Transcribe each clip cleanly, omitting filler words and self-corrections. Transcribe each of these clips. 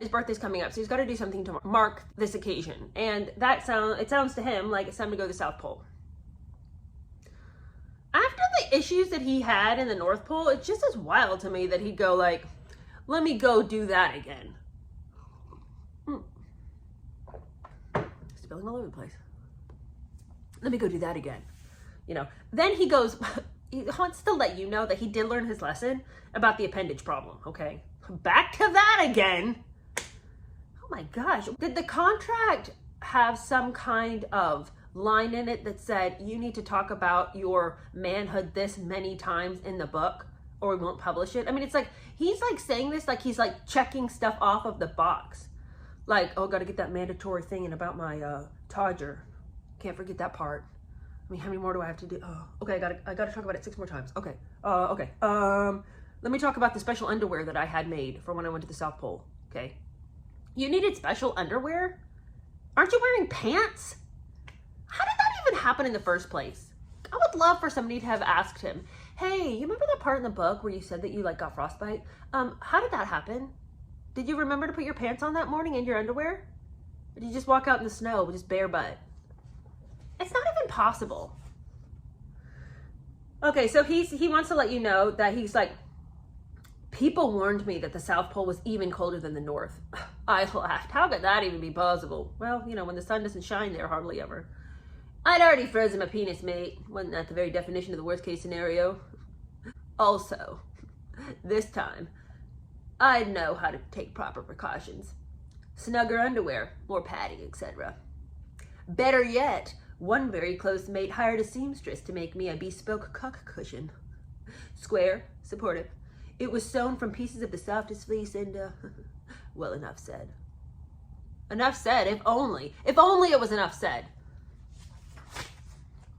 his birthday's coming up, so he's got to do something to mark this occasion. And it sounds to him like it's time to go to the South Pole. After the issues that he had in the North Pole, it's just as wild to me that he'd go like, let me go do that again. Spilling all over the place. Let me go do that again. You know, then he goes, he wants to let you know that he did learn his lesson about the appendage problem, okay? Back to that again. Oh my gosh. Did the contract have some kind of line in it that said you need to talk about your manhood this many times in the book or we won't publish it? I mean, it's like, he's like saying this like he's like checking stuff off of the box. Like, oh, got to get that mandatory thing in about my Todger. Can't forget that part. I mean, how many more do I have to do? Oh, okay, I gotta talk about it 6 more times. Okay, okay. Let me talk about the special underwear that I had made for when I went to the South Pole. Okay, you needed special underwear? Aren't you wearing pants? How did that even happen in the first place? I would love for somebody to have asked him, hey, you remember that part in the book where you said that you like got frostbite? How did that happen? Did you remember to put your pants on that morning and your underwear? Or did you just walk out in the snow with just bare butt? It's not even possible. Okay, so he wants to let you know that he's like, people warned me that the South Pole was even colder than the North. I laughed. How could that even be possible? Well, you know, when the sun doesn't shine there hardly ever. I'd already frozen my penis, mate. Wasn't that the very definition of the worst case scenario? Also, this time, I'd know how to take proper precautions. Snugger underwear, more padding, etc. Better yet, one very close mate hired a seamstress to make me a bespoke cock cushion. Square, supportive. It was sewn from pieces of the softest fleece and, well, enough said. Enough said, if only it was enough said.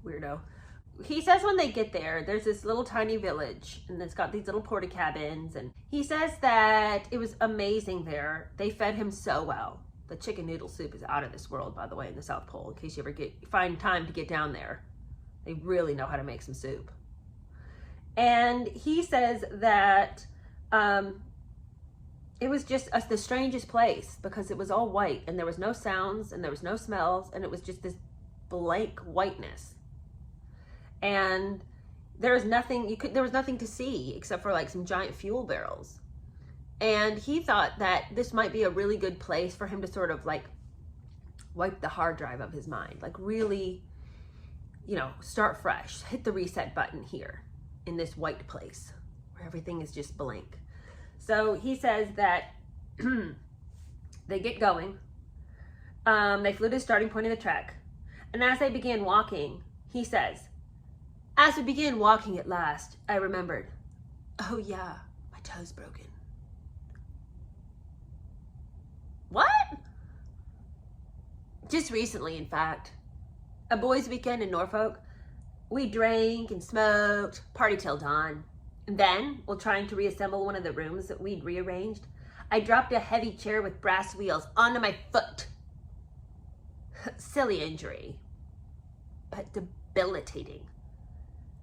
Weirdo. He says when they get there, there's this little tiny village and it's got these little porta cabins, and he says that it was amazing there. They fed him so well. The chicken noodle soup is out of this world, by the way, in the South Pole, in case you ever find time to get down there. They really know how to make some soup. And he says that it was just the strangest place because it was all white and there was no sounds and there was no smells and it was just this blank whiteness. And there was nothing to see except for like some giant fuel barrels. And he thought that this might be a really good place for him to sort of like wipe the hard drive of his mind, like really, you know, start fresh, hit the reset button here in this white place where everything is just blank. So he says that they get going. They flew to the starting point of the trek. And as they began walking, he says, as we began walking at last, I remembered, oh yeah, my toe's broken. What? Just recently, in fact. A boys' weekend in Norfolk. We drank and smoked, party till dawn. And then, while trying to reassemble one of the rooms that we'd rearranged, I dropped a heavy chair with brass wheels onto my foot. Silly injury, but debilitating.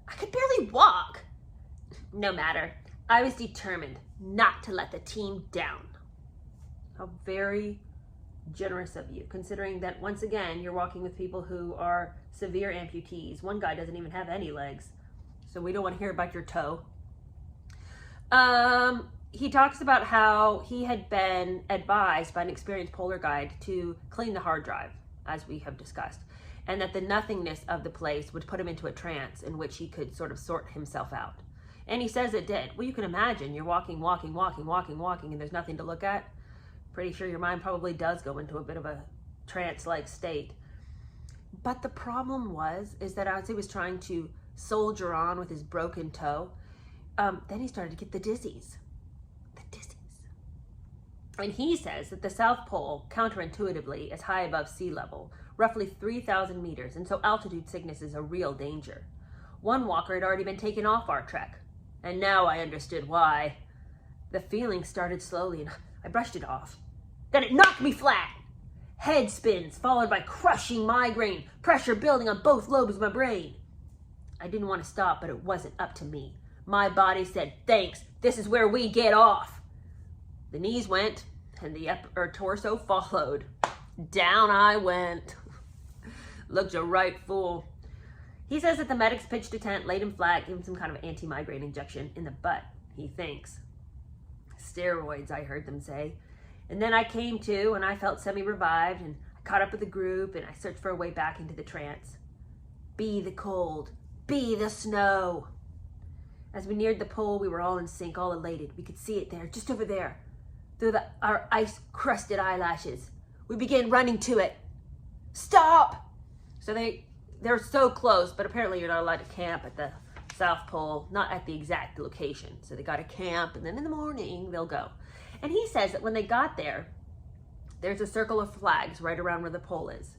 I could barely walk. No matter. I was determined not to let the team down. How very generous of you, considering that once again, you're walking with people who are severe amputees. One guy doesn't even have any legs, so we don't want to hear about your toe. He talks about how he had been advised by an experienced polar guide to clean the hard drive, as we have discussed, and that the nothingness of the place would put him into a trance in which he could sort of sort himself out. And he says it did. Well, you can imagine you're walking, and there's nothing to look at. Pretty sure your mind probably does go into a bit of a trance-like state. But the problem is that as he was trying to soldier on with his broken toe, then he started to get the dizzies. And he says that the South Pole, counterintuitively, is high above sea level, roughly 3,000 meters, and so altitude sickness is a real danger. One walker had already been taken off our trek, and now I understood why. The feeling started slowly, and I brushed it off. Then it knocked me flat. Head spins, followed by crushing migraine, pressure building on both lobes of my brain. I didn't want to stop, but it wasn't up to me. My body said, thanks, this is where we get off. The knees went, and the torso followed. Down I went. Looked a right fool. He says that the medics pitched a tent, laid him flat, gave him some kind of anti-migraine injection in the butt, he thinks. Steroids, I heard them say. And then I came to, and I felt semi-revived, and I caught up with the group, and I searched for a way back into the trance. Be the cold. Be the snow. As we neared the pole, we were all in sync, all elated. We could see it there, just over there, through our ice-crusted eyelashes. We began running to it. Stop! So they're so close, but apparently you're not allowed to camp at the South Pole, not at the exact location. So they got to camp, and then in the morning they'll go. And he says that when they got there, there's a circle of flags right around where the pole is.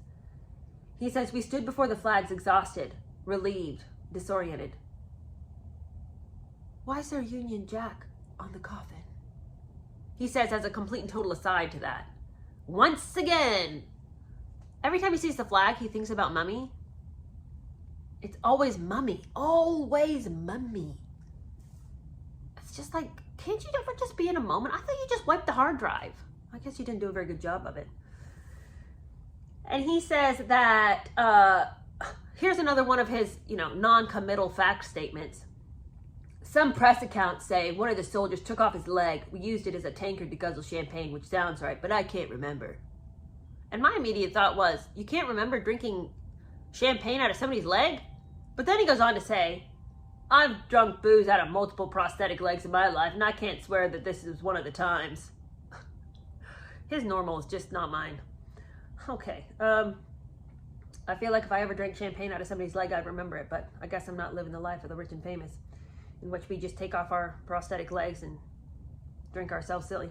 He says, we stood before the flags exhausted, relieved, disoriented. Why is there Union Jack on the coffin? He says, as a complete and total aside to that, once again, every time he sees the flag, he thinks about Mummy. It's always Mummy. Always Mummy. It's just like, can't you ever just be in a moment? I thought you just wiped the hard drive. I guess you didn't do a very good job of it. And he says that, here's another one of his, non-committal fact statements. Some press accounts say one of the soldiers took off his leg. We used it as a tankard to guzzle champagne, which sounds right, but I can't remember. And my immediate thought was, you can't remember drinking champagne out of somebody's leg? But then he goes on to say, I've drunk booze out of multiple prosthetic legs in my life, and I can't swear that this is one of the times. His normal is just not mine. Okay, I feel like if I ever drank champagne out of somebody's leg, I'd remember it, but I guess I'm not living the life of the rich and famous, in which we just take off our prosthetic legs and drink ourselves silly.